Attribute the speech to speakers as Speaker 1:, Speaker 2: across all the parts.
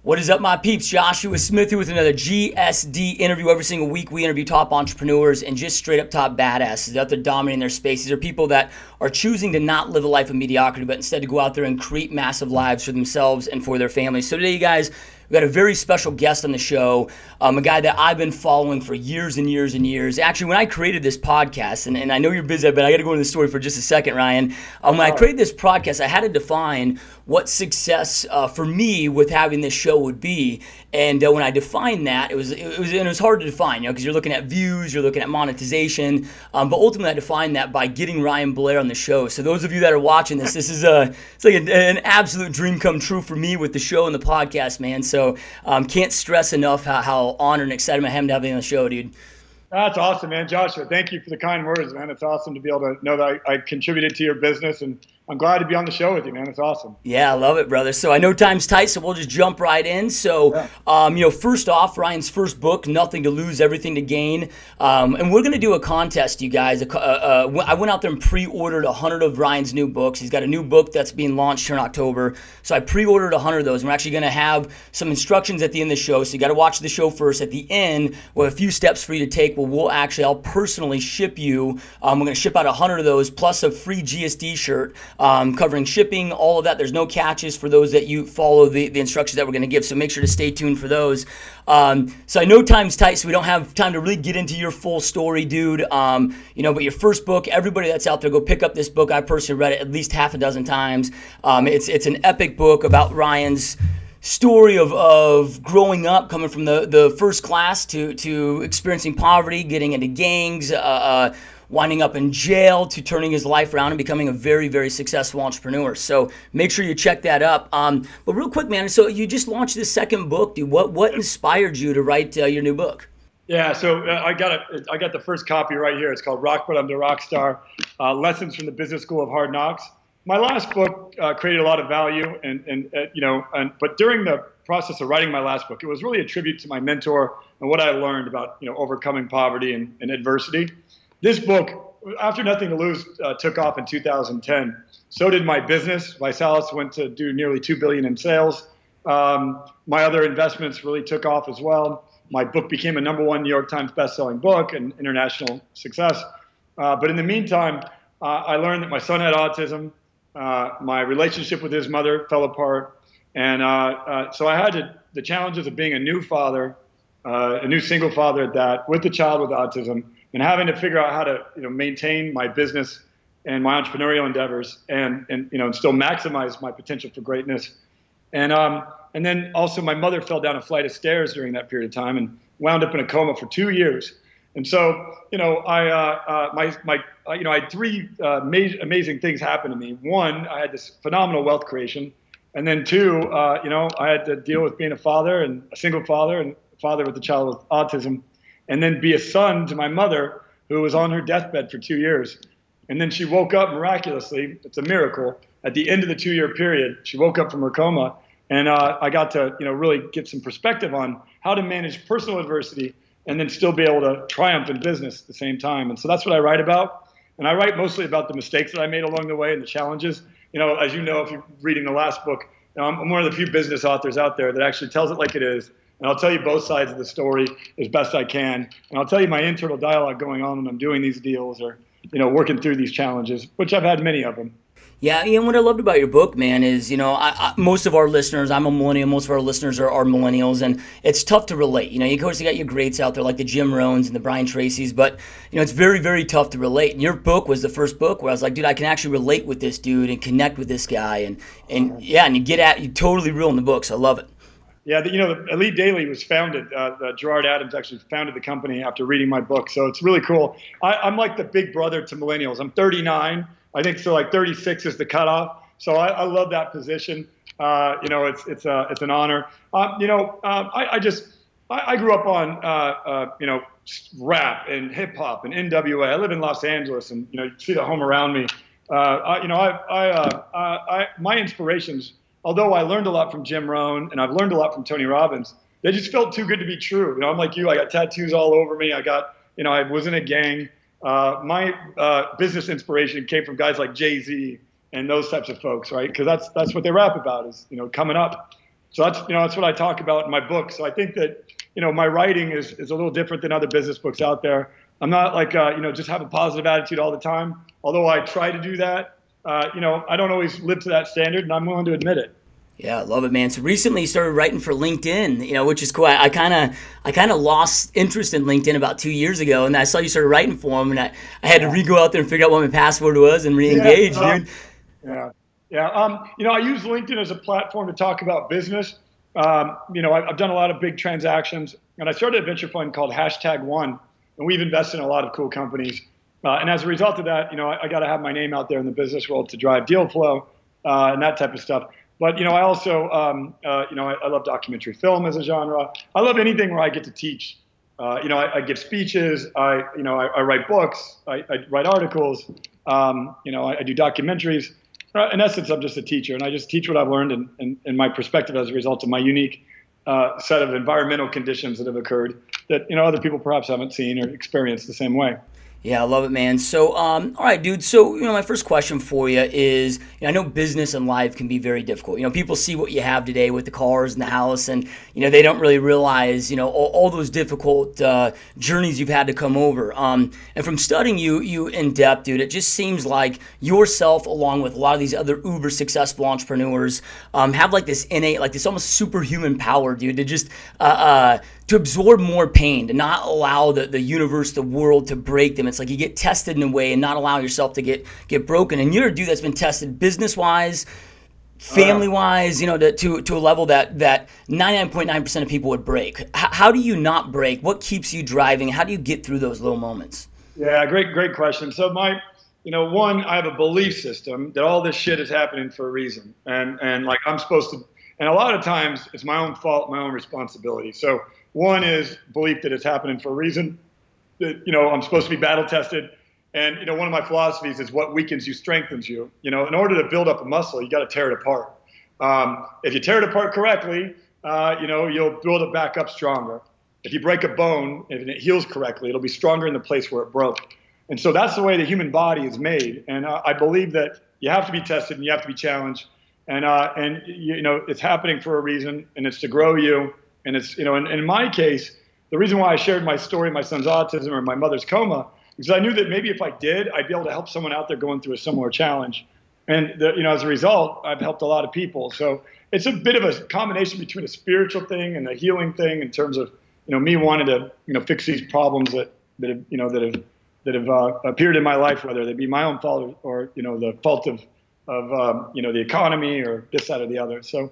Speaker 1: What is up, my peeps? Joshua Smith here with another GSD interview. Every single week, we interview top entrepreneurs and just straight up top badasses out there dominating their space. These are people that are choosing to not live a life of mediocrity, but instead to go out there and create massive lives for themselves and for their families. So today, you guys, we got a very special guest on the show, a guy that I've been following for years and years and years. Actually, when I created this podcast, and I know you're busy, but I got to go into the story for just a second, Ryan. When I created this podcast, I had to define what success for me with having this show would be. And when I defined that, it was hard to define, because you're looking at views, you're looking at monetization. But ultimately, I defined that by getting Ryan Blair on the show. So those of you that are watching this, this is it's like an absolute dream come true for me with the show and the podcast, man. So can't stress enough how honored and excited I am to have you on the show, dude.
Speaker 2: That's awesome, man. Joshua, thank you for the kind words, man. It's awesome to be able to know that I contributed to your business, and I'm glad to be on the show with you, man. It's awesome.
Speaker 1: Yeah, I love it, brother. So I know time's tight, so we'll just jump right in. So, first off, Ryan's first book, Nothing to Lose, Everything to Gain. And we're going to do a contest, you guys. I went out there and pre-ordered 100 of Ryan's new books. He's got a new book that's being launched here in October. So I pre-ordered 100 of those. And we're actually going to have some instructions at the end of the show. So you got to watch the show first. At the end, we'll have a few steps for you to take. I'll personally ship you. We're going to ship out 100 of those, plus a free GSD shirt covering shipping, all of that. There's no catches for those that you follow the instructions that we're going to give, so make sure to stay tuned for those. So I know time's tight, so we don't have time to really get into your full story, dude. But your first book, everybody that's out there, go pick up this book. I personally read it at least half a dozen times. It's an epic book about Ryan's story of growing up, coming from the first class to experiencing poverty, getting into gangs, winding up in jail, to turning his life around and becoming a very, very successful entrepreneur. So make sure you check that up. But real quick, man, so you just launched this second book, dude. What inspired you to write your new book?
Speaker 2: Yeah, so I got the first copy right here. It's called Rock Bottom to Rockstar, Lessons from the Business School of Hard Knocks. My last book created a lot of value, but during the process of writing my last book, it was really a tribute to my mentor and what I learned about overcoming poverty and adversity. This book, After Nothing to Lose, took off in 2010. So did my business. ViSalus went to do nearly $2 billion in sales. My other investments really took off as well. My book became a #1 New York Times bestselling book and international success. But in the meantime, I learned that my son had autism. My relationship with his mother fell apart. And so I had the challenges of being a new father, a new single father at that, with a child with autism, and having to figure out how to maintain my business and my entrepreneurial endeavors and still maximize my potential for greatness. And then also my mother fell down a flight of stairs during that period of time and wound up in a coma for 2 years. And so, I had three amazing things happen to me. One, I had this phenomenal wealth creation. And then two, I had to deal with being a father, and a single father, and a father with a child with autism, and then be a son to my mother, who was on her deathbed for 2 years. And then she woke up miraculously. It's a miracle. At the end of the 2-year period, she woke up from her coma. And I got to really get some perspective on how to manage personal adversity and then still be able to triumph in business at the same time. And so that's what I write about. And I write mostly about the mistakes that I made along the way and the challenges. As you know, if you're reading the last book, I'm one of the few business authors out there that actually tells it like it is. And I'll tell you both sides of the story as best I can. And I'll tell you my internal dialogue going on when I'm doing these deals or, working through these challenges, which I've had many of them.
Speaker 1: Yeah, and what I loved about your book, man, is, most of our listeners, I'm a millennial, most of our listeners are millennials, and it's tough to relate. Of course, you got your greats out there like the Jim Rohns and the Brian Tracys, but, it's very, very tough to relate. And your book was the first book where I was like, dude, I can actually relate with this dude and connect with this guy. And you totally reel in the book, so I love it.
Speaker 2: Yeah, the Elite Daily was founded. Gerard Adams actually founded the company after reading my book, so it's really cool. I'm like the big brother to millennials. I'm 39. I think so. Like 36 is the cutoff. So I love that position. It's an honor. I grew up on rap and hip hop and NWA. I live in Los Angeles, and you see the home around me. My inspirations, although I learned a lot from Jim Rohn and I've learned a lot from Tony Robbins, they just felt too good to be true. I'm like you. I got tattoos all over me. I was in a gang. My business inspiration came from guys like Jay-Z and those types of folks, right? Because that's what they rap about is, coming up. So that's what I talk about in my book. So I think that, my writing is a little different than other business books out there. I'm not like, just have a positive attitude all the time. Although I try to do that, I don't always live to that standard, and I'm willing to admit it.
Speaker 1: Yeah, I love it, man. So recently you started writing for LinkedIn, which is cool. I kind of lost interest in LinkedIn about 2 years ago, and I saw you started writing for them, and I had to re-go out there and figure out what my password was and re-engage, dude.
Speaker 2: Yeah. Yeah. I use LinkedIn as a platform to talk about business. I've done a lot of big transactions, and I started a venture fund called #1, and we've invested in a lot of cool companies. And as a result of that, I got to have my name out there in the business world to drive deal flow and that type of stuff. But, I also, I love documentary film as a genre. I love anything where I get to teach. I give speeches. I write books. I write articles. I do documentaries. In essence, I'm just a teacher, and I just teach what I've learned and my perspective as a result of my unique set of environmental conditions that have occurred that other people perhaps haven't seen or experienced the same way.
Speaker 1: Yeah, I love it, man. So, all right, dude. So, my first question for you is, I know business and life can be very difficult. People see what you have today with the cars and the house, and they don't really realize, all those difficult journeys you've had to come over. And from studying you in depth, dude, it just seems like yourself, along with a lot of these other uber successful entrepreneurs, have like this innate, like this almost superhuman power, dude, to just to absorb more pain, to not allow the universe, the world to break them. It's like you get tested in a way and not allow yourself to get broken. And you're a dude that's been tested business-wise, family-wise, to a level that 99.9% of people would break. How do you not break? What keeps you driving? How do you get through those little moments?
Speaker 2: Yeah, great question. So one, I have a belief system that all this shit is happening for a reason. And like I'm supposed to, and a lot of times it's my own fault, my own responsibility. So one is belief that it's happening for a reason, that, I'm supposed to be battle tested. And, one of my philosophies is what weakens you strengthens you. In order to build up a muscle, you got to tear it apart. If you tear it apart correctly, you'll build it back up stronger. If you break a bone and it heals correctly, it'll be stronger in the place where it broke. And so that's the way the human body is made. And I believe that you have to be tested and you have to be challenged. And it's happening for a reason, and it's to grow you. And it's, and in my case, the reason why I shared my story, my son's autism or my mother's coma, is I knew that maybe if I did, I'd be able to help someone out there going through a similar challenge. And, as a result, I've helped a lot of people. So it's a bit of a combination between a spiritual thing and a healing thing in terms of, me wanting to, fix these problems that have appeared in my life, whether they be my own fault or the fault of the economy or this, that, or the other. So,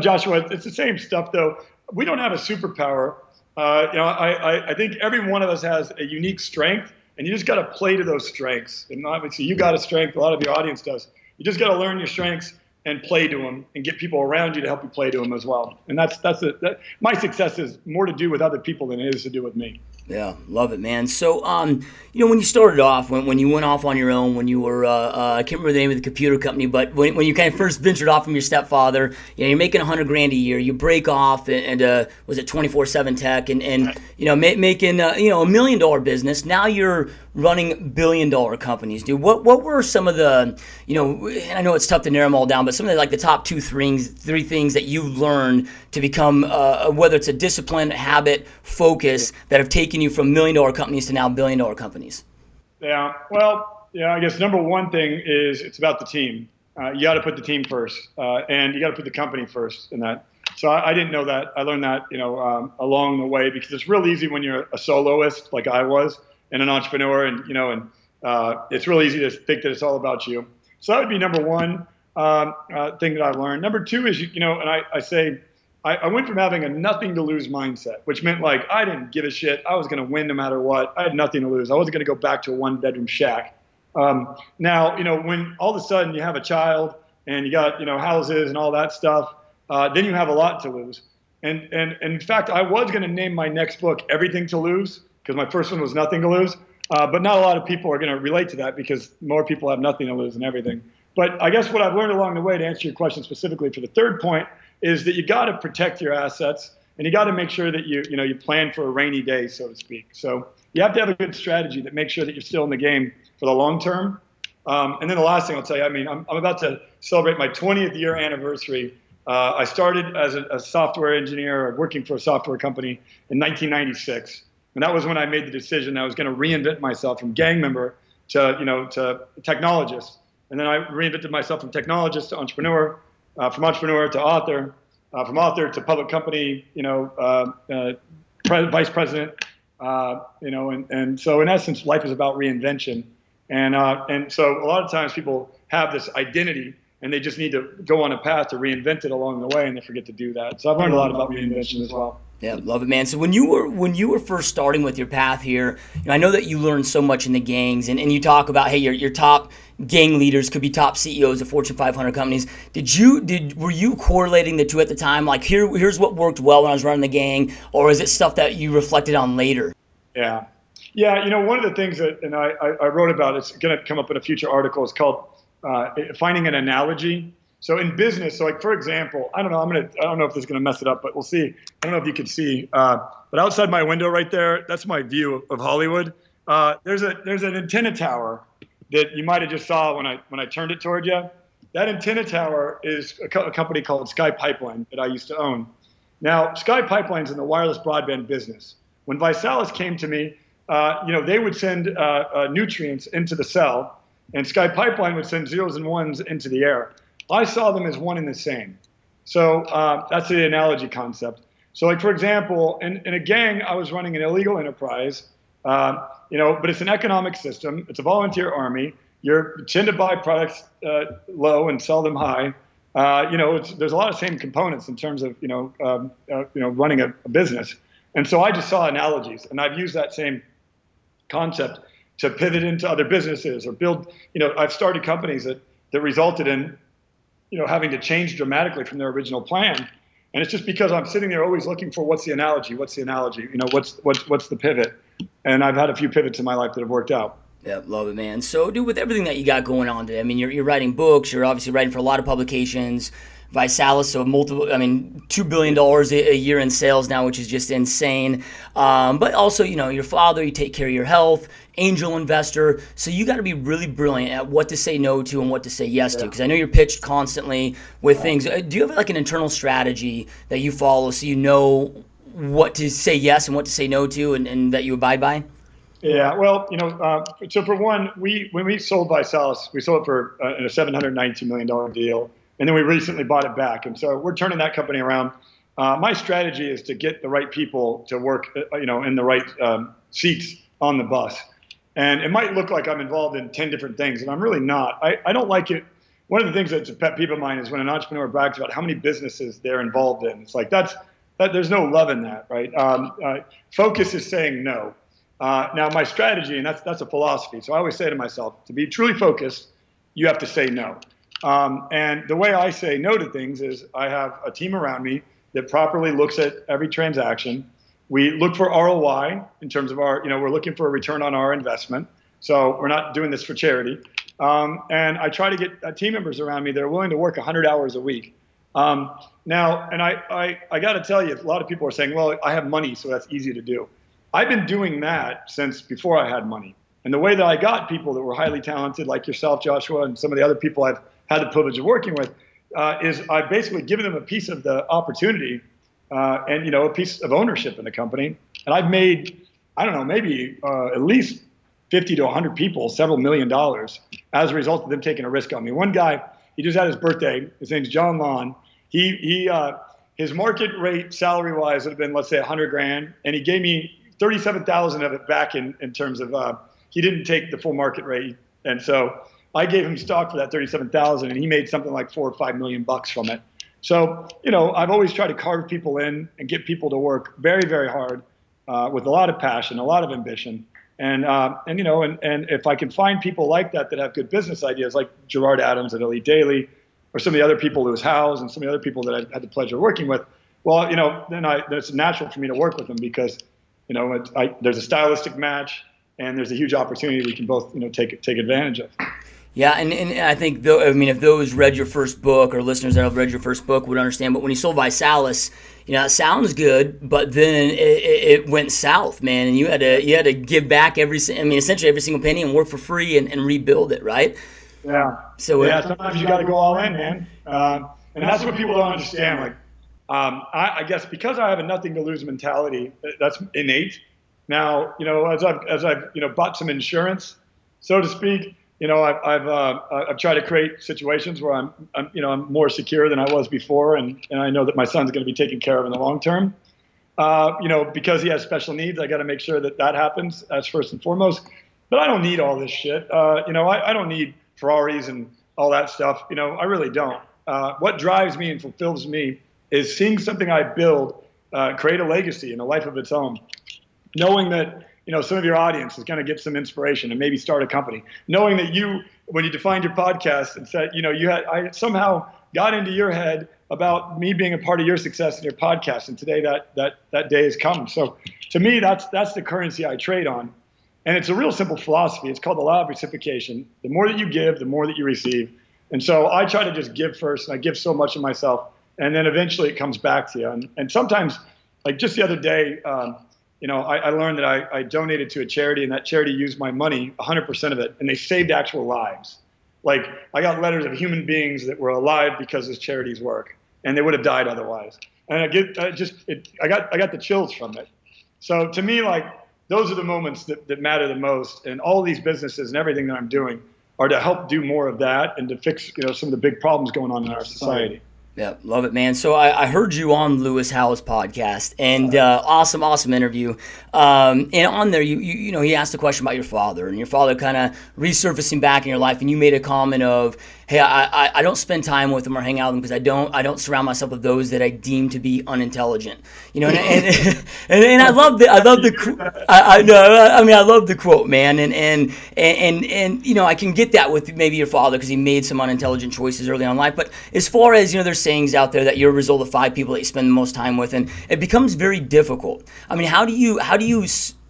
Speaker 2: Joshua, it's the same stuff, though. We don't have a superpower. I think every one of us has a unique strength, and you just got to play to those strengths. And obviously, you got a strength. A lot of your audience does. You just got to learn your strengths and play to them, and get people around you to help you play to them as well. And my success is more to do with other people than it is to do with me.
Speaker 1: Yeah, love it, man. So, when you started off, when you went off on your own, when you were, I can't remember the name of the computer company, but when you kind of first ventured off from your stepfather, you're making $100,000 a year, you break off and was it 24/7 tech and making $1 million business. Now you're running billion-dollar companies, dude. What were some of the, and I know it's tough to narrow them all down, but some of the top three things that you've learned to become, whether it's a discipline, habit, focus, that have taken you from $1 million companies to now billion-dollar companies?
Speaker 2: Yeah, well, I guess number one thing is it's about the team. You got to put the team first, and you got to put the company first in that. So I didn't know that. I learned that, along the way, because it's real easy when you're a soloist like I was and an entrepreneur, and it's real easy to think that it's all about you. So that would be number one thing that I learned. Number two is, and I say, I went from having a nothing to lose mindset, which meant like I didn't give a shit. I was going to win no matter what. I had nothing to lose. I wasn't going to go back to a one-bedroom shack. Now, when all of a sudden you have a child and you got, houses and all that stuff, then you have a lot to lose. And in fact, I was going to name my next book Everything to Lose, because my first one was Nothing to Lose. But not a lot of people are going to relate to that because more people have nothing to lose than everything. But I guess what I've learned along the way, to answer your question specifically for the third point, is that you got to protect your assets, and you got to make sure that you plan for a rainy day, so to speak. So you have to have a good strategy that makes sure that you're still in the game for the long term. And then the last thing I'll tell you, I'm about to celebrate my 20th year anniversary I started as a software engineer working for a software company in 1996. And that was when I made the decision I was going to reinvent myself from gang member to technologist. And then I reinvented myself from technologist to entrepreneur, from entrepreneur to author, from author to public company, vice president, and so in essence, life is about reinvention. And so a lot of times people have this identity and they just need to go on a path to reinvent it along the way, and they forget to do that. So I've learned a lot about reinvention as well.
Speaker 1: Yeah, love it, man. So when you were first starting with your path here, I know that you learned so much in the gangs, and you talk about, hey, your top gang leaders could be top CEOs of Fortune 500 companies. Were you correlating the two at the time? Like, here's what worked well when I was running the gang, or is it stuff that you reflected on later?
Speaker 2: Yeah. One of the things that, and I wrote about, it's going to come up in a future article, is called finding an analogy. So in business, so like for example, I don't know if this is going to mess it up, but we'll see. I don't know if you can see, but outside my window right there, that's my view of Hollywood. There's an antenna tower that you might have just saw when I turned it toward you. That antenna tower is a company called Sky Pipeline that I used to own. Now, Sky Pipeline's in the wireless broadband business. When ViSalus came to me, they would send nutrients into the cell, and Sky Pipeline would send zeros and ones into the air. I saw them as one and the same. So that's the analogy concept. So like, for example, in a gang, I was running an illegal enterprise, but it's an economic system. It's a volunteer army. You tend to buy products low and sell them high. There's a lot of same components in terms of, running a business. And so I just saw analogies, and I've used that same concept to pivot into other businesses or build, I've started companies that resulted in, having to change dramatically from their original plan. And it's just because I'm sitting there always looking for what's the analogy, what's the pivot. And I've had a few pivots in my life that have worked out.
Speaker 1: Yeah, love it, man. So, dude, with everything that you got going on today, I mean, you're writing books, you're obviously writing for a lot of publications, ViSalus, so $2 billion a year in sales now, which is just insane. But also, your father, you take care of your health, angel investor. So you got to be really brilliant at what to say no to and what to say yes to. Because I know you're pitched constantly with things. Do you have like an internal strategy that you follow so you know what to say yes and what to say no to and that you abide by?
Speaker 2: Yeah, well, so for one, when we sold ViSalus, we sold it for a $792 million deal. And then we recently bought it back. And so we're turning that company around. My strategy is to get the right people to work, in the right seats on the bus. And it might look like I'm involved in 10 different things, and I'm really not. I don't like it. One of the things that's a pet peeve of mine is when an entrepreneur brags about how many businesses they're involved in. It's like, there's no love in that, right? Focus is saying no. Now, my strategy, and that's a philosophy. So I always say to myself, to be truly focused, you have to say no. And the way I say no to things is I have a team around me that properly looks at every transaction. We look for ROI in terms of we're looking for a return on our investment. So we're not doing this for charity. And I try to get team members around me that are willing to work 100 hours a week. Now, and I got to tell you, a lot of people are saying, well, I have money, so that's easy to do. I've been doing that since before I had money. And the way that I got people that were highly talented, like yourself, Joshua, and some of the other people I've had the privilege of working with, is I've basically given them a piece of the opportunity and a piece of ownership in the company. And I've made, I don't know, maybe at least 50 to 100 people several $1 million as a result of them taking a risk on me. One guy, he just had his birthday. His name's John Lawn. His market rate salary-wise would have been, let's say, 100 grand, and he gave me 37,000 of it back in terms of he didn't take the full market rate, and so I gave him stock for that 37,000, and he made something like $4 or $5 million from it. So, I've always tried to carve people in and get people to work very, very hard with a lot of passion, a lot of ambition. And if I can find people like that have good business ideas, like Gerard Adams at Elite Daily, or some of the other people, Lewis Howes, and some of the other people that I had the pleasure of working with, well, then it's natural for me to work with them because, there's a stylistic match and there's a huge opportunity we can both, take advantage of.
Speaker 1: Yeah, and I think, if those read your first book or listeners that have read your first book would understand, but when you sold ViSalus, it sounds good, but then it went south, man, and you had to give back essentially every single penny and work for free and rebuild it, right?
Speaker 2: Yeah. So sometimes you got to go all in, man. And that's what people don't understand. Like, I guess because I have a nothing to lose mentality, that's innate. Now, as I've bought some insurance, so to speak, I've tried to create situations where I'm more secure than I was before, and I know that my son's going to be taken care of in the long term. Because he has special needs, I got to make sure that happens. That's first and foremost. But I don't need all this shit. I don't need Ferraris and all that stuff. I really don't. What drives me and fulfills me is seeing something I build create a legacy and a life of its own. Knowing that some of your audience is going to get some inspiration and maybe start a company. Knowing that when you defined your podcast and said, I somehow got into your head about me being a part of your success in your podcast, and today that day has come. So to me, that's the currency I trade on, and it's a real simple philosophy. It's called the law of reciprocation. The more that you give, the more that you receive. And so I try to just give first, and I give so much of myself, and then eventually it comes back to you. And sometimes, like just the other day, I learned that I donated to a charity, and that charity used my money, 100% of it, and they saved actual lives. Like, I got letters of human beings that were alive because of this charity's work, and they would have died otherwise. And I got the chills from it. So to me, like, those are the moments that matter the most. And all these businesses and everything that I'm doing are to help do more of that and to fix some of the big problems going on in our society.
Speaker 1: Yeah, love it, man. So I heard you on Lewis Howes' podcast, and awesome interview. And on there, he asked a question about your father, and your father kind of resurfacing back in your life, and you made a comment of, hey, I don't spend time with him or hang out with him because I don't surround myself with those that I deem to be unintelligent. And I love the I love the quote, man, and I can get that with maybe your father because he made some unintelligent choices early on in life. But as far as there's sayings out there that you're a result of 5 people that you spend the most time with, and it becomes very difficult. I mean, how do you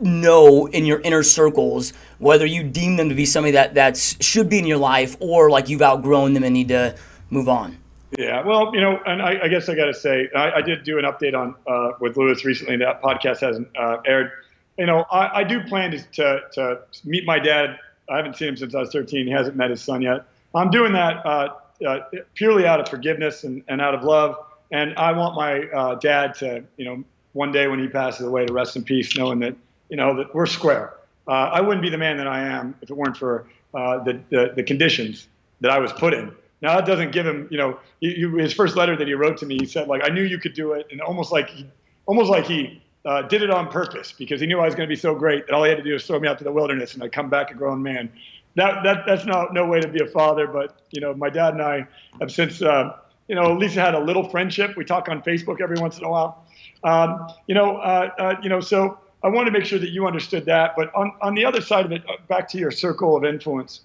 Speaker 1: know in your inner circles whether you deem them to be somebody that should be in your life, or like you've outgrown them and need to move on?
Speaker 2: Yeah, well, and I guess I got to say, I did do an update on with Lewis recently. That podcast hasn't aired. I do plan to meet my dad. I haven't seen him since I was 13. He hasn't met his son yet. I'm doing that purely out of forgiveness and out of love. And I want my dad to, one day when he passes away, to rest in peace, knowing that, that we're square. I wouldn't be the man that I am if it weren't for the conditions that I was put in. Now, that doesn't give him, his first letter that he wrote to me, he said, like, I knew you could do it. And almost like he did it on purpose, because he knew I was going to be so great that all he had to do was throw me out to the wilderness and I'd come back a grown man. That's no way to be a father. But, my dad and I have since, at least had a little friendship. We talk on Facebook every once in a while. So I want to make sure that you understood that. But on the other side of it, back to your circle of influence,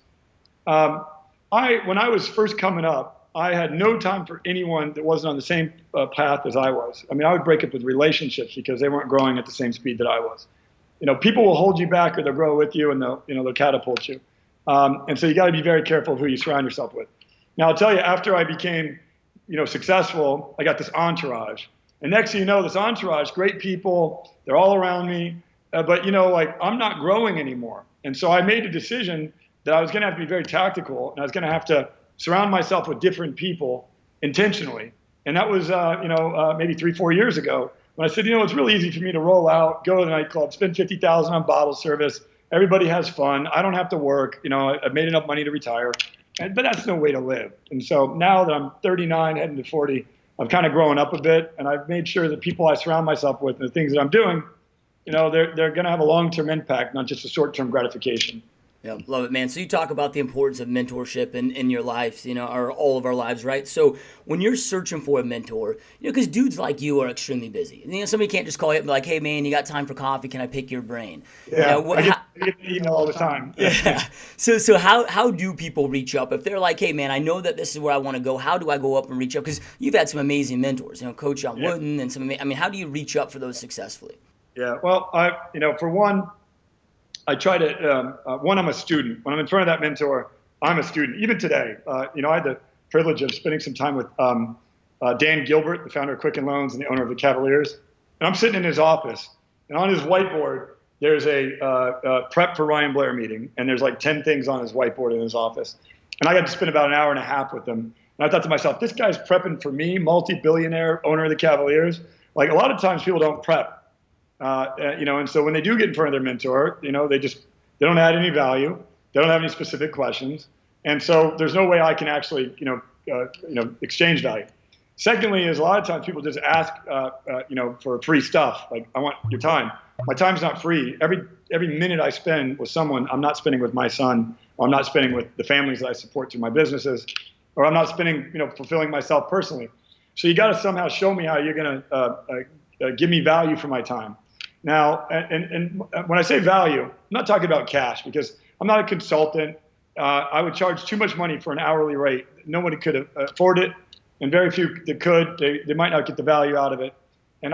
Speaker 2: when I was first coming up, I had no time for anyone that wasn't on the same path as I was. I mean, I would break up with relationships because they weren't growing at the same speed that I was. People will hold you back, or they'll grow with you, and they'll catapult you. And so you got to be very careful of who you surround yourself with. Now, I'll tell you, after I became, successful, I got this entourage. And next thing you know, this entourage, great people, they're all around me. But, I'm not growing anymore. And so I made a decision that I was going to have to be very tactical, and I was going to have to surround myself with different people intentionally. And that was, maybe 3-4 years ago, when I said, it's really easy for me to roll out, go to the nightclub, spend $50,000 on bottle service. Everybody has fun. I don't have to work. I've made enough money to retire. But that's no way to live. And so now that I'm 39, heading to 40, I've kind of grown up a bit, and I've made sure that people I surround myself with and the things that I'm doing, they're going to have a long-term impact, not just a short-term gratification.
Speaker 1: Yeah, love it, man. So you talk about the importance of mentorship in your lives, or all of our lives, right? So when you're searching for a mentor, because dudes like you are extremely busy. Somebody can't just call you up and be like, hey, man, you got time for coffee? Can I pick your brain?
Speaker 2: Yeah, I get the email all the time.
Speaker 1: Yeah. So how do people reach up? If they're like, hey, man, I know that this is where I want to go. How do I go up and reach up? Because you've had some amazing mentors, Coach John Wooden and how do you reach up for those successfully?
Speaker 2: Yeah, well, for one, I try to, I'm a student. When I'm in front of that mentor, I'm a student. Even today, I had the privilege of spending some time with Dan Gilbert, the founder of Quicken Loans and the owner of the Cavaliers. And I'm sitting in his office, and on his whiteboard, there's a prep for Ryan Blair meeting, and there's like 10 things on his whiteboard in his office. And I got to spend about an hour and a half with him. And I thought to myself, this guy's prepping for me, multi-billionaire, owner of the Cavaliers. Like a lot of times people don't prep, and so when they do get in front of their mentor, they don't add any value. They don't have any specific questions. And so there's no way I can actually, exchange value. Secondly, is a lot of times people just ask, for free stuff. Like, I want your time. My time's not free. Every minute I spend with someone, I'm not spending with my son, or I'm not spending with the families that I support through my businesses, or I'm not spending, fulfilling myself personally. So you got to somehow show me how you're going to give me value for my time. Now, and when I say value, I'm not talking about cash, because I'm not a consultant. I would charge too much money for an hourly rate. Nobody could afford it, and very few that could. They might not get the value out of it. And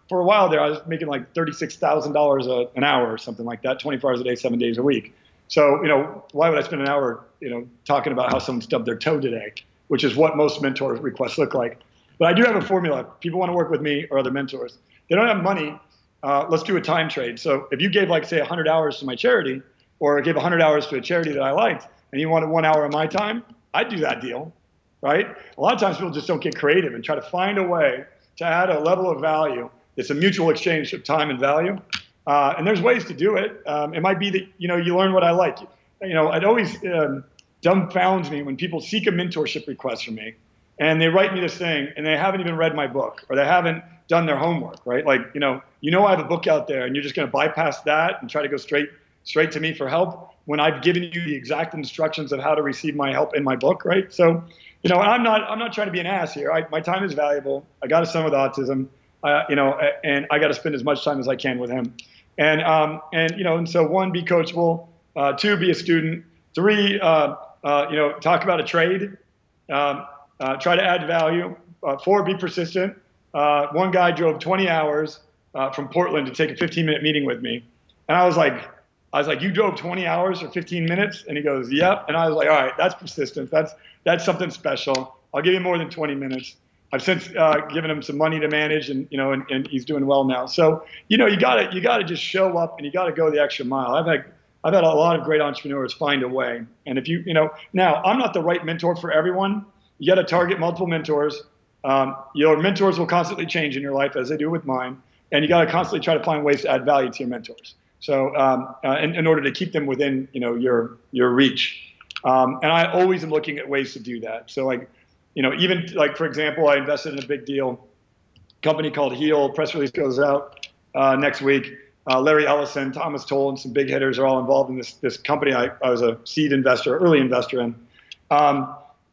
Speaker 2: for a while there, I was making like $36,000 an hour or something like that, 24 hours a day, 7 days a week. So, why would I spend an hour, talking about how someone stubbed their toe today, which is what most mentor requests look like. But I do have a formula. People want to work with me or other mentors. They don't have money. Let's do a time trade. So if you gave, like, say, 100 hours to my charity, or gave 100 hours to a charity that I liked, and you wanted 1 hour of my time, I'd do that deal, right? A lot of times people just don't get creative and try to find a way to add a level of value. It's a mutual exchange of time and value. And there's ways to do it. It might be that, you learn what I like. It always dumbfounds me when people seek a mentorship request from me, and they write me this thing, and they haven't even read my book, or they haven't done their homework, right? Like, I have a book out there, and you're just going to bypass that and try to go straight to me for help when I've given you the exact instructions of how to receive my help in my book, right? So, I'm not trying to be an ass here. My time is valuable. I got a son with autism, and I got to spend as much time as I can with him. And so 1, be coachable. 2, be a student. 3, talk about a trade. Try to add value. 4, be persistent. One guy drove 20 hours from Portland to take a 15-minute meeting with me. And I was like, you drove 20 hours or 15 minutes? And he goes, yep. And I was like, all right, that's persistence. That's something special. I'll give you more than 20 minutes. I've since given him some money to manage, and he's doing well now. So, you gotta just show up, and you gotta go the extra mile. I've had a lot of great entrepreneurs find a way. And if now I'm not the right mentor for everyone. You gotta target multiple mentors. Your mentors will constantly change in your life, as they do with mine. And you gotta constantly try to find ways to add value to your mentors. So, in order to keep them within, your reach. And I always am looking at ways to do that. So, like, even like, for example, I invested in a big deal company called Heal. Press release goes out next week. Larry Ellison, Thomas Toll, and some big hitters are all involved in this company. I was a seed investor, early investor in,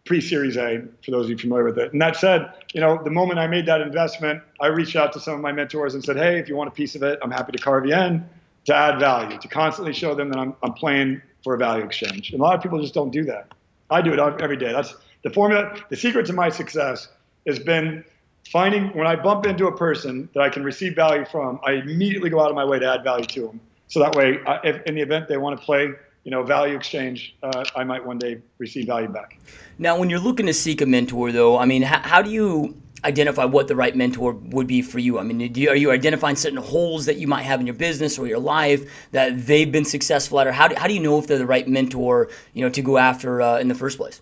Speaker 2: pre-Series A, for those of you familiar with it. And that said, the moment I made that investment, I reached out to some of my mentors and said, hey, if you want a piece of it, I'm happy to carve you in, to add value, to constantly show them that I'm playing for a value exchange. And a lot of people just don't do that. I do it every day. That's the formula. The secret to my success has been finding, when I bump into a person that I can receive value from, I immediately go out of my way to add value to them. So that way, if in the event they want to play, value exchange, I might one day receive value back.
Speaker 1: Now, when you're looking to seek a mentor, though, I mean, how do you identify what the right mentor would be for you? I mean, are you identifying certain holes that you might have in your business or your life that they've been successful at, or how do you know if they're the right mentor, to go after in the first place?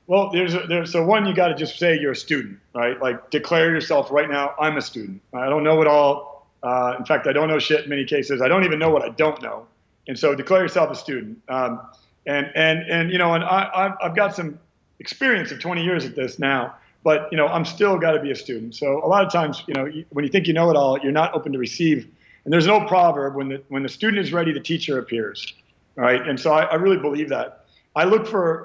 Speaker 2: Well, so one, you got to just say you're a student, right? Like, declare yourself right now, I'm a student. I don't know it all. In fact, I don't know shit in many cases. I don't even know what I don't know. And so declare yourself a student. And I've got some experience of 20 years at this now, but, I'm still got to be a student. So a lot of times, when you think you know it all, you're not open to receive. And there's an old proverb, when the student is ready, the teacher appears. All right. And so I really believe that. I look for,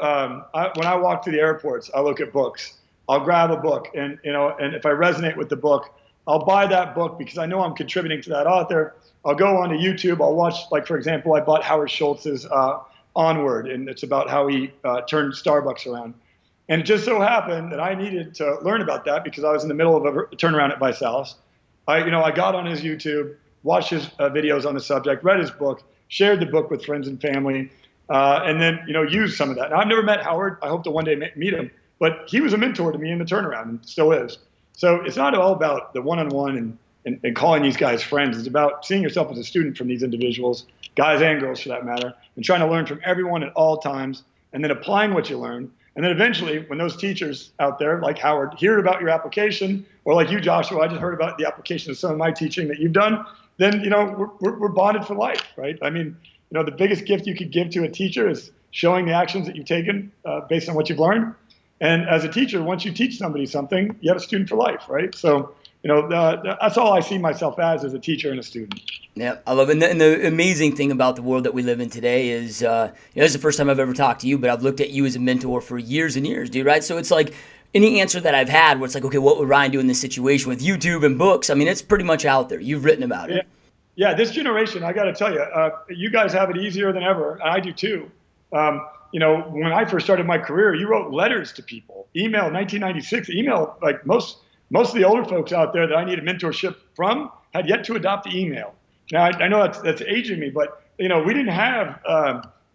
Speaker 2: when I walk to the airports, I look at books. I'll grab a book, and if I resonate with the book, I'll buy that book because I know I'm contributing to that author. I'll go onto YouTube. I'll watch, like, for example, I bought Howard Schultz's Onward, and it's about how he turned Starbucks around. And it just so happened that I needed to learn about that because I was in the middle of a turnaround at ViSalus. I got on his YouTube, watched his videos on the subject, read his book, shared the book with friends and family, and then, used some of that. Now, I've never met Howard. I hope to one day meet him. But he was a mentor to me in the turnaround, and still is. So it's not all about the one-on-one and calling these guys friends. It's about seeing yourself as a student from these individuals, guys and girls for that matter, and trying to learn from everyone at all times, and then applying what you learn And then eventually, when those teachers out there, like Howard, hear about your application, or like you, Joshua, I just heard about the application of some of my teaching that you've done, then, we're bonded for life, right? I mean, the biggest gift you could give to a teacher is showing the actions that you've taken based on what you've learned. And as a teacher, once you teach somebody something, you have a student for life, right? So, that's all I see myself as a teacher and a student.
Speaker 1: Yeah, I love it. And the amazing thing about the world that we live in today is, this is the first time I've ever talked to you, but I've looked at you as a mentor for years and years, dude, right? So it's like any answer that I've had where it's like, okay, what would Ryan do in this situation with YouTube and books? I mean, it's pretty much out there. You've written about it.
Speaker 2: Yeah, this generation, I got to tell you, you guys have it easier than ever, and I do too. When I first started my career, you wrote letters to people. Email, 1996, email, like most of the older folks out there that I needed mentorship from had yet to adopt the email. Now, I know that's aging me, but, we didn't have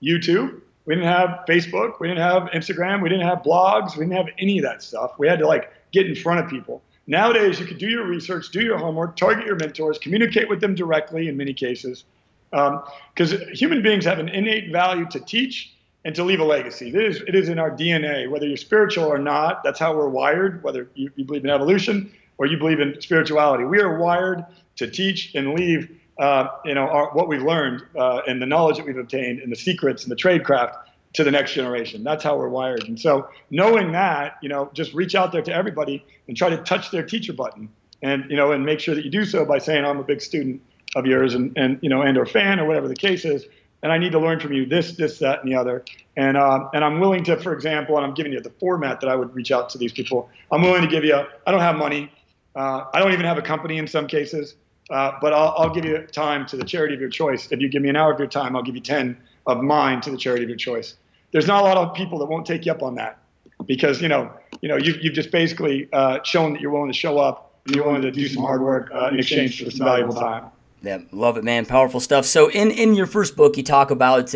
Speaker 2: YouTube. We didn't have Facebook. We didn't have Instagram. We didn't have blogs. We didn't have any of that stuff. We had to, get in front of people. Nowadays, you can do your research, do your homework, target your mentors, communicate with them directly in many cases. Because human beings have an innate value to teach and to leave a legacy. It is in our DNA, whether you're spiritual or not. That's how we're wired, whether you believe in evolution or you believe in spirituality. We are wired to teach and leave what we've learned and the knowledge that we've obtained and the secrets and the tradecraft to the next generation. That's how we're wired. And so knowing that, just reach out there to everybody and try to touch their teacher button and make sure that you do so by saying, I'm a big student of yours and or fan or whatever the case is. And I need to learn from you this, that, and the other. And I'm willing to, for example, and I'm giving you the format that I would reach out to these people. I'm willing to give you, I don't have money. I don't even have a company in some cases. But I'll give you time to the charity of your choice. If you give me an hour of your time, I'll give you 10 of mine to the charity of your choice. There's not a lot of people that won't take you up on that because, you've just basically shown that you're willing to show up and you're willing to do some hard work in exchange for some valuable time.
Speaker 1: Yeah, love it, man. Powerful stuff. So in your first book, you talk about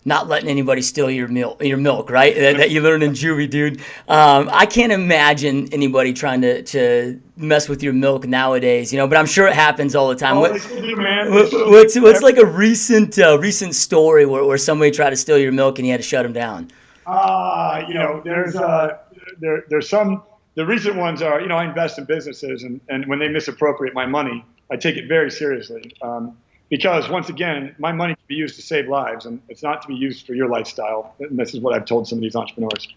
Speaker 1: not letting anybody steal your milk, right? That you learned in juvie, dude. I can't imagine anybody trying to mess with your milk nowadays, but I'm sure it happens all the time.
Speaker 2: Oh, they still do, man.
Speaker 1: What's like a recent story where somebody tried to steal your milk and you had to shut them down?
Speaker 2: There's some. The recent ones are, I invest in businesses, and when they misappropriate my money, I take it very seriously. Because once again, my money can be used to save lives, and it's not to be used for your lifestyle. And this is what I've told some of these entrepreneurs.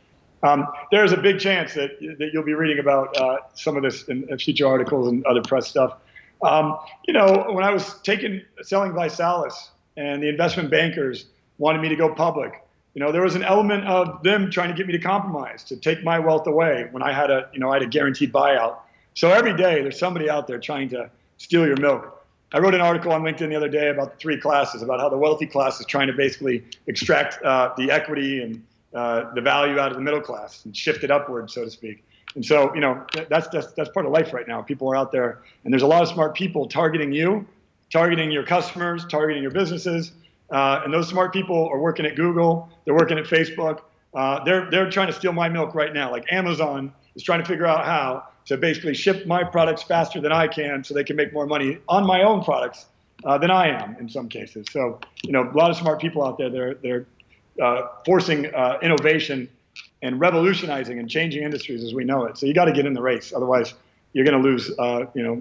Speaker 2: There's a big chance that you'll be reading about some of this in future articles and other press stuff. When I was selling ViSalus, and the investment bankers wanted me to go public, there was an element of them trying to get me to compromise, to take my wealth away when I had a guaranteed buyout. So every day there's somebody out there trying to steal your milk. I wrote an article on LinkedIn the other day about the three classes, about how the wealthy class is trying to basically extract the equity and the value out of the middle class and shift it upward, so to speak. And so, that's part of life right now. People are out there, and there's a lot of smart people targeting you, targeting your customers, targeting your businesses. And those smart people are working at Google. They're working at Facebook. They're trying to steal my milk right now. Like Amazon is trying to figure out how to basically ship my products faster than I can so they can make more money on my own products than I am in some cases. So, a lot of smart people out there, they're forcing innovation and revolutionizing and changing industries as we know it. So you got to get in the race. Otherwise, you're going to lose.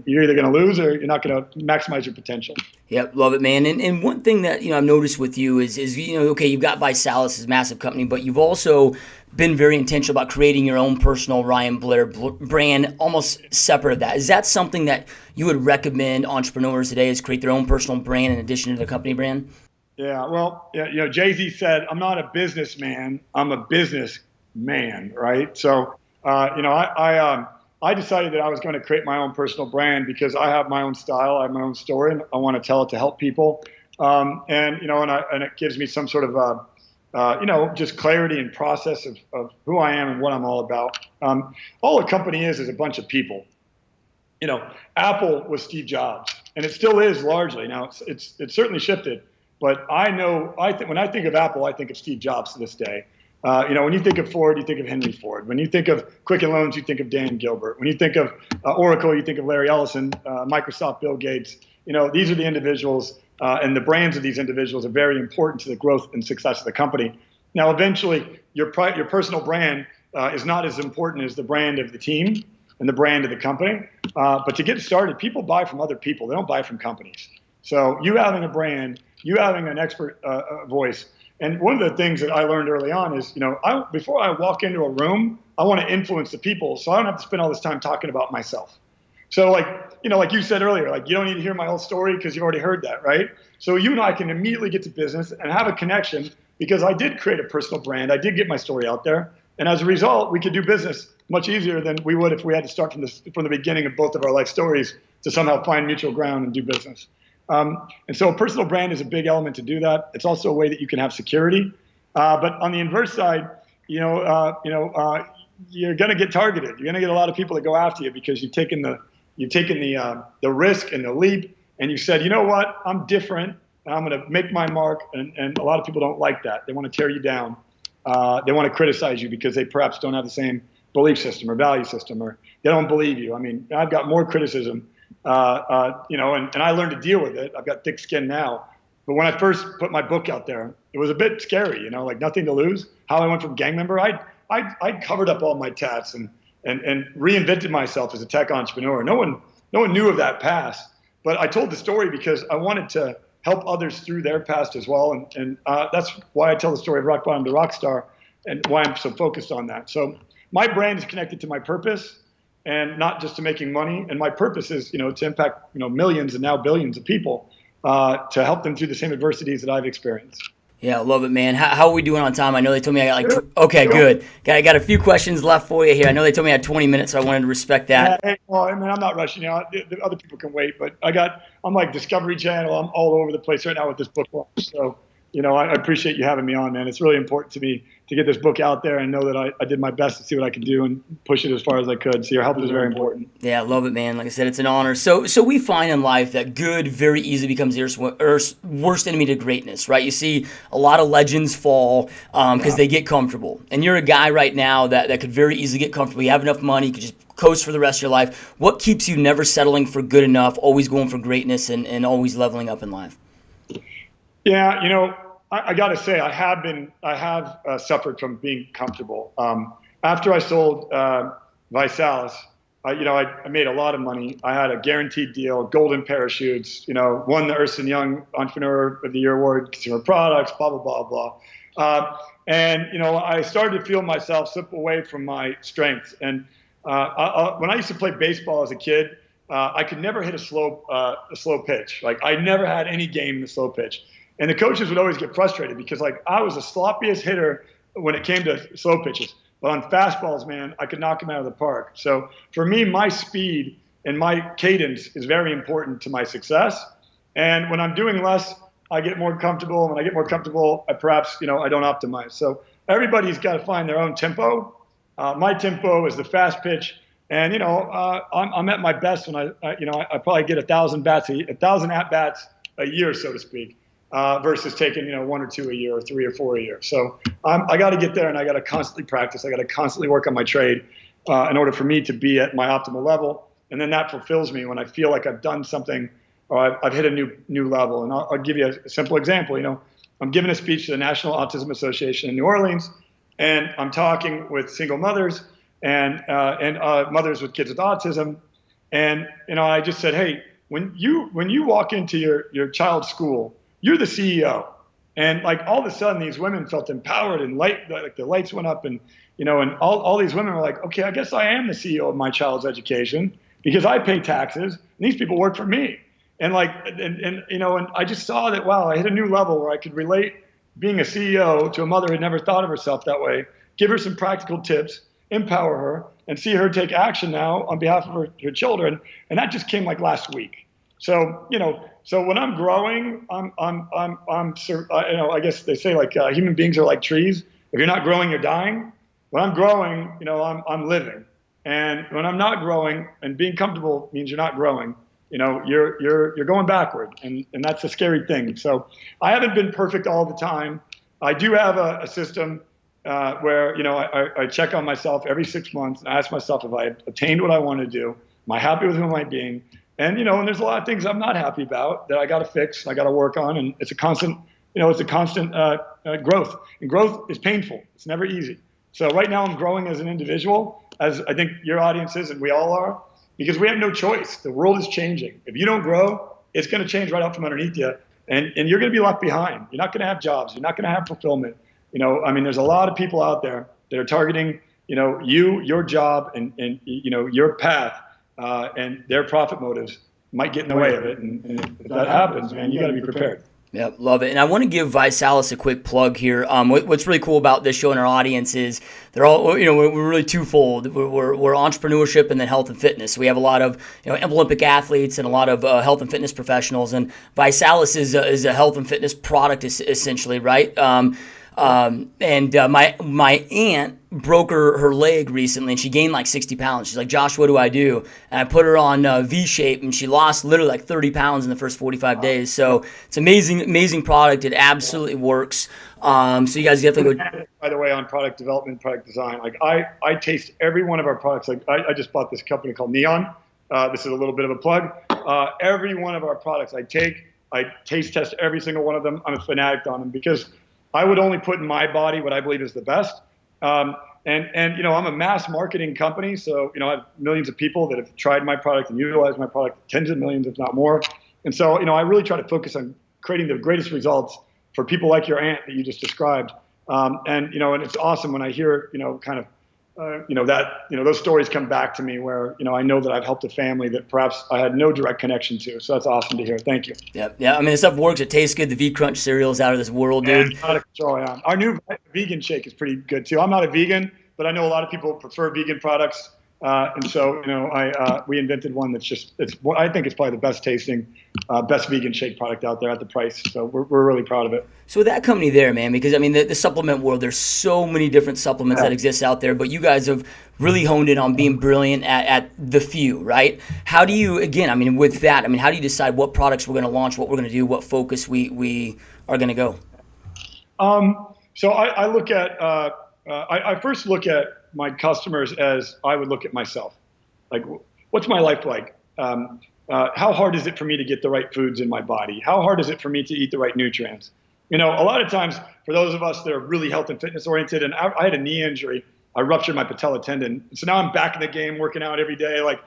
Speaker 2: You're either going to lose or you're not going to maximize your potential.
Speaker 1: Yep, love it, man. And one thing that I've noticed with you is okay, you've got ViSalus, this massive company, but you've also been very intentional about creating your own personal Ryan Blair brand, almost separate of that. Is that something that you would recommend entrepreneurs today, is create their own personal brand in addition to the company brand?
Speaker 2: Yeah, well, Jay-Z said, "I'm not a businessman, I'm a businessman," right? So, I decided that I was going to create my own personal brand because I have my own style, I have my own story, and I want to tell it to help people. And it gives me some sort of just clarity and process of who I am and what I'm all about. All a company is a bunch of people. Apple was Steve Jobs, and it still is largely. Now it's certainly shifted, but when I think of Apple, I think of Steve Jobs to this day. When you think of Ford, you think of Henry Ford. When you think of Quicken Loans, you think of Dan Gilbert. When you think of Oracle, you think of Larry Ellison, Microsoft, Bill Gates. These are the individuals, and the brands of these individuals are very important to the growth and success of the company. Now, eventually, your personal brand is not as important as the brand of the team and the brand of the company. But to get started, people buy from other people. They don't buy from companies. So you having a brand, you having an expert voice. And one of the things that I learned early on is, before I walk into a room, I want to influence the people, so I don't have to spend all this time talking about myself. So like you said earlier, like you don't need to hear my whole story because you've already heard that, right? So you and I can immediately get to business and have a connection because I did create a personal brand. I did get my story out there. And as a result, we could do business much easier than we would if we had to start from the beginning of both of our life stories to somehow find mutual ground and do business. And so a personal brand is a big element to do that. It's also a way that you can have security. But on the inverse side, you're going to get targeted. You're going to get a lot of people that go after you because you've taken the risk and the leap, and you said, you know what, I'm different, and I'm going to make my mark. And a lot of people don't like that. They want to tear you down. They want to criticize you because they perhaps don't have the same belief system or value system, or they don't believe you. I mean, I've got more criticism, and I learned to deal with it. I've got thick skin now. But when I first put my book out there, it was a bit scary, like Nothing to Lose, how I went from gang member. I covered up all my tats and reinvented myself as a tech entrepreneur. No one knew of that past, but I told the story because I wanted to help others through their past as well. And that's why I tell the story of rock bottom to rock star and why I'm so focused on that. So my brand is connected to my purpose and not just to making money. And my purpose is, to impact, millions and now billions of people to help them through the same adversities that I've experienced.
Speaker 1: Yeah, I love it, man. How are we doing on time? I know they told me I got okay, good. I got a few questions left for you here. I know they told me I had 20 minutes, so I wanted to respect that.
Speaker 2: Yeah, I'm not rushing you. The other people can wait, but I'm like Discovery Channel. I'm all over the place right now with this book launch. So, I appreciate you having me on, man. It's really important to me to get this book out there and know that I did my best to see what I could do and push it as far as I could. So your help is very important.
Speaker 1: Yeah, I love it, man. Like I said, it's an honor. So we find in life that good very easily becomes Earth's worst enemy to greatness, right? You see a lot of legends fall because they get comfortable. And you're a guy right now that could very easily get comfortable. You have enough money, you could just coast for the rest of your life. What keeps you never settling for good enough, always going for greatness and always leveling up in life?
Speaker 2: Yeah, I got to say, I have suffered from being comfortable. After I sold ViSalus, I made a lot of money. I had a guaranteed deal, golden parachutes, won the Ernst & Young Entrepreneur of the Year Award, consumer products, blah, blah, blah, blah. I started to feel myself slip away from my strengths. And when I used to play baseball as a kid, I could never hit a slow pitch. Like I never had any game in the slow pitch. And the coaches would always get frustrated because I was the sloppiest hitter when it came to slow pitches. But on fastballs, man, I could knock them out of the park. So for me, my speed and my cadence is very important to my success. And when I'm doing less, I get more comfortable. And when I get more comfortable, I don't optimize. So everybody's got to find their own tempo. My tempo is the fast pitch. And, I'm at my best when I probably get 1,000 at-bats a year, so to speak. Versus taking, 1 or 2 a year or 3 or 4 a year. So I got to get there and I got to constantly practice. I got to constantly work on my trade in order for me to be at my optimal level. And then that fulfills me when I feel like I've done something or I've hit a new level. And I'll give you a simple example. I'm giving a speech to the National Autism Association in New Orleans, and I'm talking with single mothers and mothers with kids with autism. And, I just said, hey, when you walk into your child's school, you're the CEO. And all of a sudden these women felt empowered and the lights went up and all these women were like, okay, I guess I am the CEO of my child's education because I pay taxes and these people work for me. And I just saw that, wow, I hit a new level where I could relate being a CEO to a mother who had never thought of herself that way, give her some practical tips, empower her, and see her take action now on behalf of her children. And that just came last week. So, so when I'm growing, I guess they say human beings are like trees. If you're not growing, you're dying. When I'm growing, I'm living. And when I'm not growing, and being comfortable means you're not growing, you're going backward. And that's a scary thing. So I haven't been perfect all the time. I do have a system where, I check on myself every 6 months and I ask myself if I attained what I want to do. Am I happy with who am I being? And, and there's a lot of things I'm not happy about that I got to fix, I got to work on. And it's a constant it's a constant growth, and growth is painful. It's never easy. So right now I'm growing as an individual, as I think your audience is, and we all are, because we have no choice. The world is changing. If you don't grow, it's going to change right out from underneath you, and you're going to be left behind. You're not going to have jobs. You're not going to have fulfillment. There's a lot of people out there that are targeting, your job and your path, and their profit motives might get in the way of it. And if that happens, man, you got to be prepared.
Speaker 1: Yep, love it. And I want to give ViSalus a quick plug here. What's really cool about this show and our audience is they're all, we're really twofold. We're entrepreneurship and then health and fitness. So we have a lot of, Olympic athletes and a lot of health and fitness professionals. And ViSalus is a health and fitness product essentially, right? My aunt broke her leg recently, and she gained like 60 pounds. She's like, Josh, what do I do? And I put her on V-Shape, and she lost literally like 30 pounds in the first 45 days. So it's amazing product. It absolutely works. So you guys definitely go.
Speaker 2: By the way, on product development, product design, like I taste every one of our products. Like I just bought this company called Neon. This is a little bit of a plug. Every one of our products I taste test every single one of them. I'm a fanatic on them because I would only put in my body what I believe is the best. I'm a mass marketing company, so I have millions of people that have tried my product and utilized my product, tens of millions, if not more. And so, I really try to focus on creating the greatest results for people like your aunt that you just described. And it's awesome when I hear, those stories come back to me where, I know that I've helped a family that perhaps I had no direct connection to. So that's awesome to hear. Thank you.
Speaker 1: Yeah. This stuff works. It tastes good. The V-Crunch cereal is out of this world, dude.
Speaker 2: It's out of control, yeah. Our new vegan shake is pretty good too. I'm not a vegan, but I know a lot of people prefer vegan products. And so, we invented one that's I think it's probably the best tasting, best vegan shake product out there at the price. So we're really proud of it.
Speaker 1: So with that company there, man, because the supplement world, there's so many different supplements that exist out there, but you guys have really honed in on being brilliant at the few, right? How do you, again, with that, how do you decide what products we're going to launch, what we're going to do, what focus we are going to go?
Speaker 2: So I look at, I first look at my customers as I would look at myself. Like, what's my life like? How hard is it for me to get the right foods in my body? How hard is it for me to eat the right nutrients? A lot of times for those of us that are really health and fitness oriented, and I had a knee injury, I ruptured my patella tendon. So now I'm back in the game, working out every day. Like,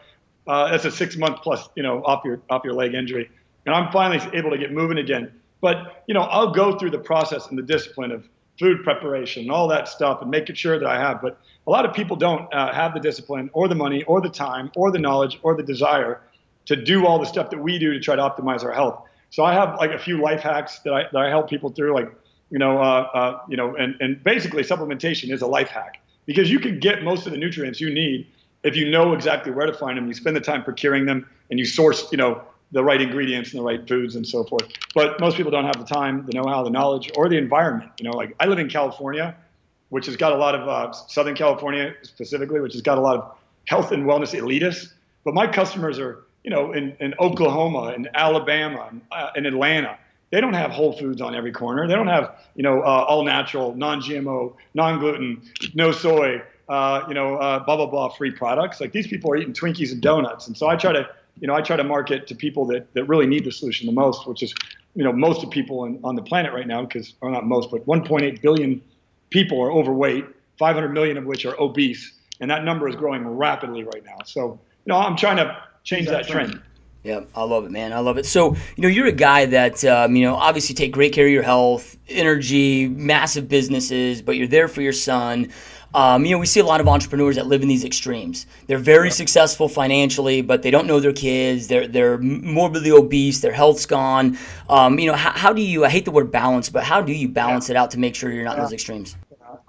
Speaker 2: that's a 6 month plus, off your leg injury. And I'm finally able to get moving again. But, I'll go through the process and the discipline of food preparation and all that stuff and making sure that I have. But a lot of people don't have the discipline or the money or the time or the knowledge or the desire to do all the stuff that we do to try to optimize our health. So I have like a few life hacks that I help people through, like, and basically supplementation is a life hack because you can get most of the nutrients you need if you know exactly where to find them, you spend the time procuring them, and you source, the right ingredients and the right foods and so forth. But most people don't have the time, the know-how, the knowledge, or the environment. Like I live in California, which has got a lot of Southern California specifically, which has got a lot of health and wellness elitists. But my customers are, in Oklahoma and Alabama and Atlanta. They don't have Whole Foods on every corner. They don't have, all natural, non-GMO, non-gluten, no soy, blah, blah, blah free products. Like these people are eating Twinkies and donuts. And so I try to market to people that really need the solution the most, which is, most of people on the planet right now, or not most, but 1.8 billion people are overweight, 500 million of which are obese. And that number is growing rapidly right now. So, I'm trying to change that trend.
Speaker 1: Yeah, I love it, man. I love it. So, you're a guy that, obviously take great care of your health, energy, massive businesses, but you're there for your son. We see a lot of entrepreneurs that live in these extremes. They're very successful financially, but they don't know their kids. They're morbidly obese. Their health's gone. How do you, I hate the word balance, but how do you balance it out to make sure you're not in those extremes?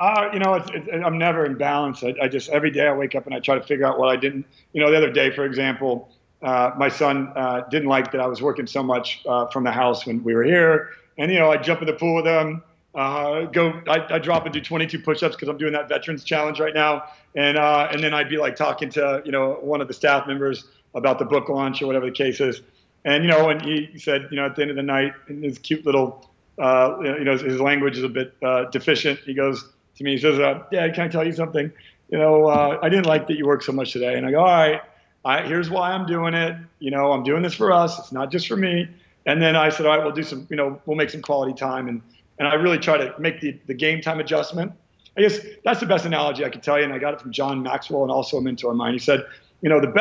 Speaker 2: I'm never in balance. I just, every day I wake up and I try to figure out what I didn't, the other day, for example, my son didn't like that I was working so much from the house when we were here. And, I jump in the pool with him. I drop and do 22 push-ups because I'm doing that veterans challenge right now. And then I'd be like talking to, one of the staff members about the book launch or whatever the case is. And, and he said, at the end of the night, in his cute little, his language is a bit deficient. He goes to me, he says, Dad, can I tell you something? I didn't like that you work so much today. And I go, all right, here's why I'm doing it. I'm doing this for us. It's not just for me. And then I said, all right, we'll do some, we'll make some quality time. And I really try to make the game time adjustment. I guess that's the best analogy I can tell you. And I got it from John Maxwell, and also a mentor of mine. He said, the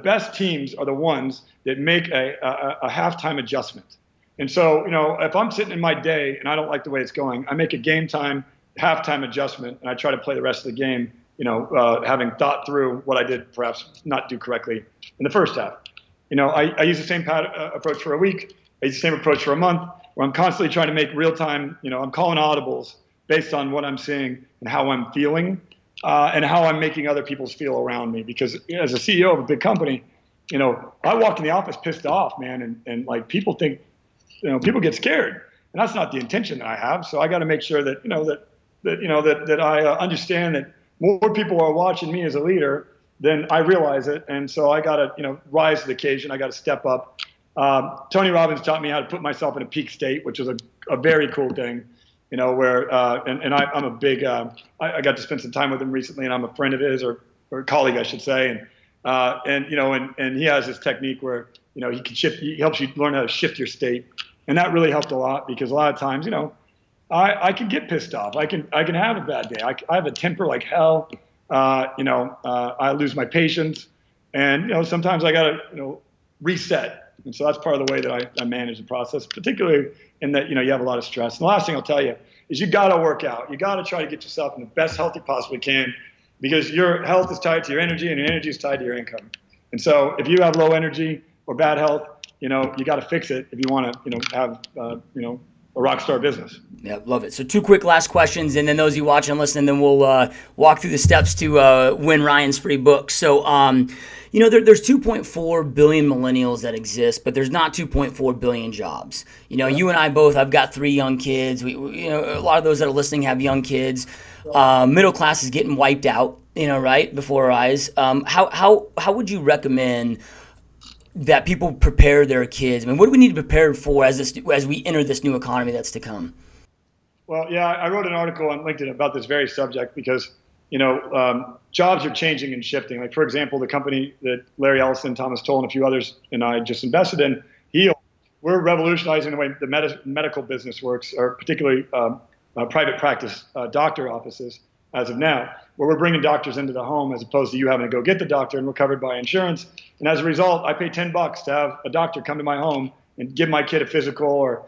Speaker 2: best teams are the ones that make a halftime adjustment. And so, if I'm sitting in my day and I don't like the way it's going, I make a game time halftime adjustment, and I try to play the rest of the game, having thought through what I did perhaps not do correctly in the first half. I use the same approach for a week. I use the same approach for a month, where I'm constantly trying to make real time, I'm calling audibles based on what I'm seeing and how I'm feeling, and how I'm making other people feel around me. Because as a CEO of a big company, I walk in the office pissed off, man, and like people think, people get scared, and that's not the intention that I have. So I got to make sure that that I understand that more people are watching me as a leader than I realize it, and so I got to rise to the occasion. I got to step up. Tony Robbins taught me how to put myself in a peak state, which is a very cool thing. Where and I'm a big I got to spend some time with him recently, and I'm a friend of his, or a colleague, I should say, and he has this technique where he can shift. He helps you learn how to shift your state, and that really helped a lot, because a lot of times I can get pissed off. I can have a bad day. I have a temper like hell. I lose my patience, and sometimes I gotta reset. And so that's part of the way that I manage the process, particularly in that you have a lot of stress. And the last thing I'll tell you is you got to work out. You got to try to get yourself in the best health you possibly can, because your health is tied to your energy, and your energy is tied to your income. And so if you have low energy or bad health, you got to fix it if you want to have a rock star business.
Speaker 1: Yeah, love it. So 2 quick last questions, and then those of you watching and listening, then we'll walk through the steps to win Ryan's free book. So, there's 2.4 billion millennials that exist, but there's not 2.4 billion jobs. You and I both, I've got 3 young kids. We a lot of those that are listening have young kids. Middle class is getting wiped out, right before our eyes. How would you recommend that people prepare their kids? I mean, what do we need to prepare for as we enter this new economy that's to come?
Speaker 2: Well, yeah, I wrote an article on LinkedIn about this very subject, because jobs are changing and shifting. Like, for example, the company that Larry Ellison, Thomas Toll, and a few others and I just invested in, Heal, we're revolutionizing the way the medical business works, or particularly private practice doctor offices as of now, where we're bringing doctors into the home as opposed to you having to go get the doctor, and we're covered by insurance. And as a result, I pay $10 to have a doctor come to my home and give my kid a physical, or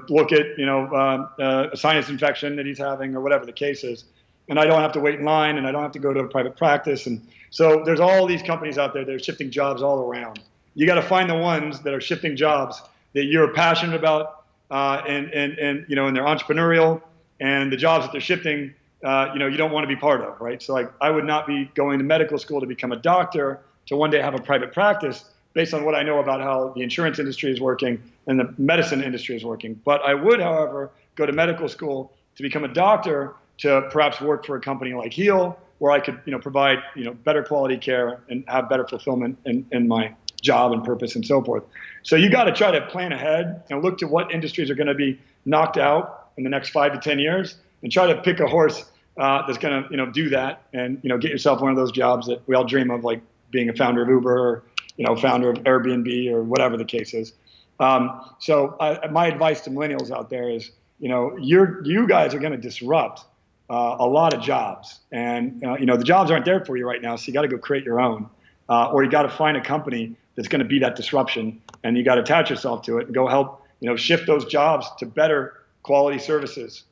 Speaker 2: look at a sinus infection that he's having, or whatever the case is. And I don't have to wait in line, and I don't have to go to a private practice. And so there's all these companies out there that are shifting jobs all around. You got to find the ones that are shifting jobs that you're passionate about, and they're entrepreneurial, and the jobs that they're shifting, you don't want to be part of, right? So like, I would not be going to medical school to become a doctor to one day have a private practice based on what I know about how the insurance industry is working and the medicine industry is working. But I would, however, go to medical school to become a doctor, to perhaps work for a company like Heal, where I could, provide, better quality care and have better fulfillment in my job and purpose and so forth. So you got to try to plan ahead and look to what industries are going to be knocked out in the next 5 to 10 years, and try to pick a horse that's going to, do that, and, get yourself one of those jobs that we all dream of, like being a founder of Uber, or, founder of Airbnb, or whatever the case is. So my advice to millennials out there is, you guys are going to disrupt a lot of jobs, and the jobs aren't there for you right now, so you got to go create your own, or you got to find a company that's going to be that disruption, and you got to attach yourself to it and go help shift those jobs to better quality services.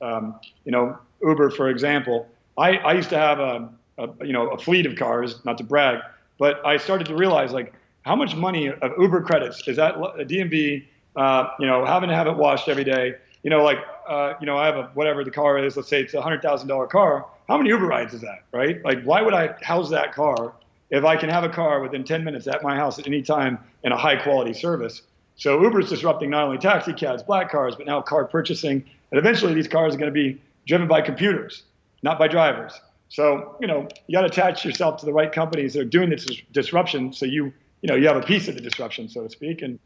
Speaker 2: Uber, for example, I used to have a fleet of cars, not to brag, but I started to realize, like, how much money of Uber credits is that a DMV, having to have it washed every day. I have whatever the car is, let's say it's a $100,000 car. How many Uber rides is that, right? Like, why would I house that car if I can have a car within 10 minutes at my house at any time in a high quality service? So Uber is disrupting not only taxi cabs, black cars, but now car purchasing. And eventually these cars are going to be driven by computers, not by drivers. So, you got to attach yourself to the right companies that are doing this disruption, so you have a piece of the disruption, so to speak. And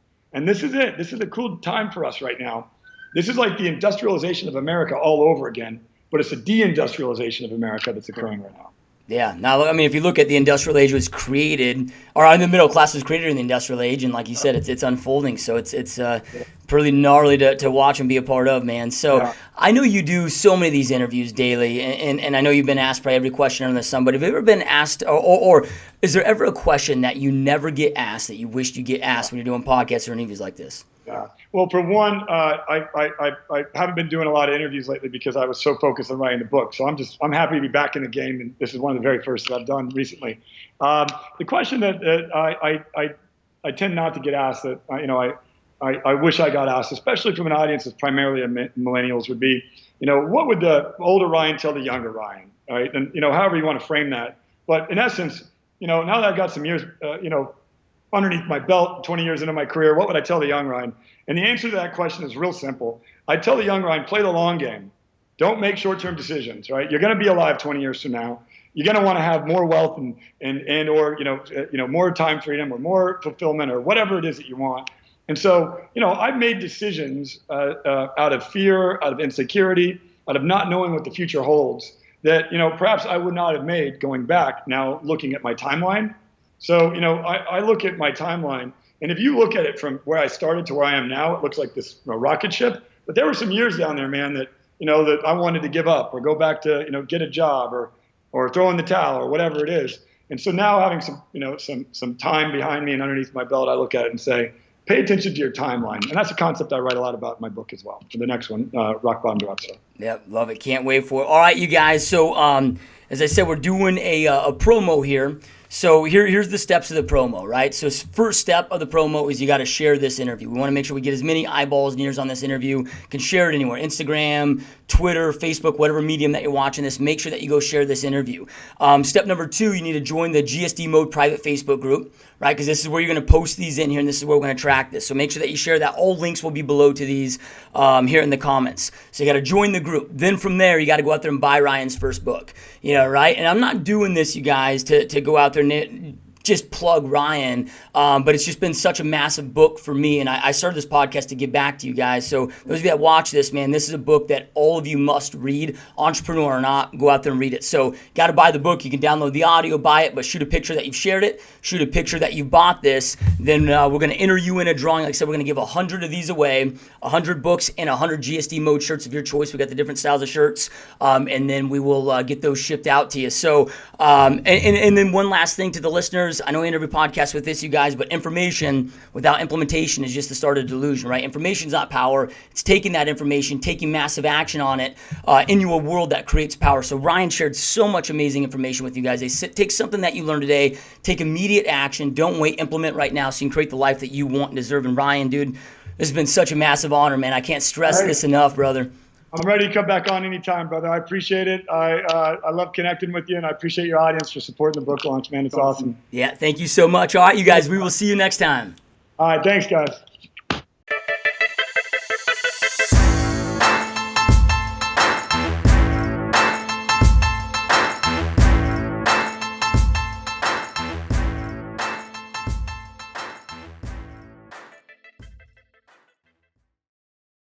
Speaker 2: this is it. This is a cool time for us right now. This is like the industrialization of America all over again, but it's a de-industrialization of America that's occurring right now.
Speaker 1: Yeah. Now, I mean, if you look at the industrial age was created, or the middle class was created in the industrial age, and like you said, it's unfolding. So it's pretty gnarly to watch and be a part of, man. So
Speaker 2: Yeah.
Speaker 1: I know you do so many of these interviews daily, and I know you've been asked by every question under the sun. But have you ever been asked, or is there ever a question that you never get asked that you wished you get asked when you're doing podcasts or interviews like this?
Speaker 2: Yeah. Well, for one, I haven't been doing a lot of interviews lately because I was so focused on writing the book. So I'm happy to be back in the game, and this is one of the very first that I've done recently. The question that I tend not to get asked that I wish I got asked, especially from an audience that's primarily millennials, would be, what would the older Ryan tell the younger Ryan, right? And however you want to frame that. But in essence, now that I've got some years, underneath my belt, 20 years into my career, what would I tell the young Ryan? And the answer to that question is real simple. I'd tell the young Ryan, play the long game. Don't make short-term decisions, right? You're going to be alive 20 years from now. You're going to want to have more wealth or more time freedom or more fulfillment or whatever it is that you want. And so, I've made decisions out of fear, out of insecurity, out of not knowing what the future holds that, perhaps I would not have made going back now looking at my timeline. So, I look at my timeline, and if you look at it from where I started to where I am now, it looks like this rocket ship. But there were some years down there, man, that, that I wanted to give up or go back to, get a job or throw in the towel or whatever it is. And so now having some time behind me and underneath my belt, I look at it and say, pay attention to your timeline. And that's a concept I write a lot about in my book as well. For the next one, Rock Bottom to Rockstar.
Speaker 1: Yep, love it. Can't wait for it. All right, you guys. So, as I said, we're doing a promo here. So here's the steps of the promo, right? So first step of the promo is you got to share this interview. We want to make sure we get as many eyeballs and ears on this interview. You can share it anywhere, Instagram, Twitter, Facebook, whatever medium that you're watching this. Make sure that you go share this interview. Step number 2, you need to join the GSD Mode private Facebook group, right? Because this is where you're going to post these in here, and this is where we're going to track this. So make sure that you share that. All links will be below to these here in the comments. So you got to join the group. Then from there, you got to go out there and buy Ryan's first book, right? And I'm not doing this, you guys, to go out there and just plug Ryan, but it's just been such a massive book for me, and I started this podcast to give back to you guys. So those of you that watch this, man, this is a book that all of you must read, entrepreneur or not. Go out there and read it. So got to buy the book. You can download the audio, buy it, but shoot a picture that you've shared it, shoot a picture that you bought this. Then we're going to enter you in a drawing. Like I said, we're going to give 100 of these away, 100 books and 100 GSD Mode shirts of your choice. We got the different styles of shirts, and then we will get those shipped out to you. So and then one last thing to the listeners. I know I end every podcast with this, you guys, but information without implementation is just the start of delusion, right? Information's not power. It's taking that information, taking massive action on it into a world that creates power. So Ryan shared so much amazing information with you guys. Take something that you learned today, take immediate action. Don't wait, implement right now so you can create the life that you want and deserve. And Ryan, dude, this has been such a massive honor, man. I can't stress this enough, brother.
Speaker 2: I'm ready to come back on anytime, brother. I appreciate it. I love connecting with you, and I appreciate your audience for supporting the book launch, man. It's awesome.
Speaker 1: Yeah, thank you so much. All right, you guys, we will see you next time.
Speaker 2: All right, thanks, guys.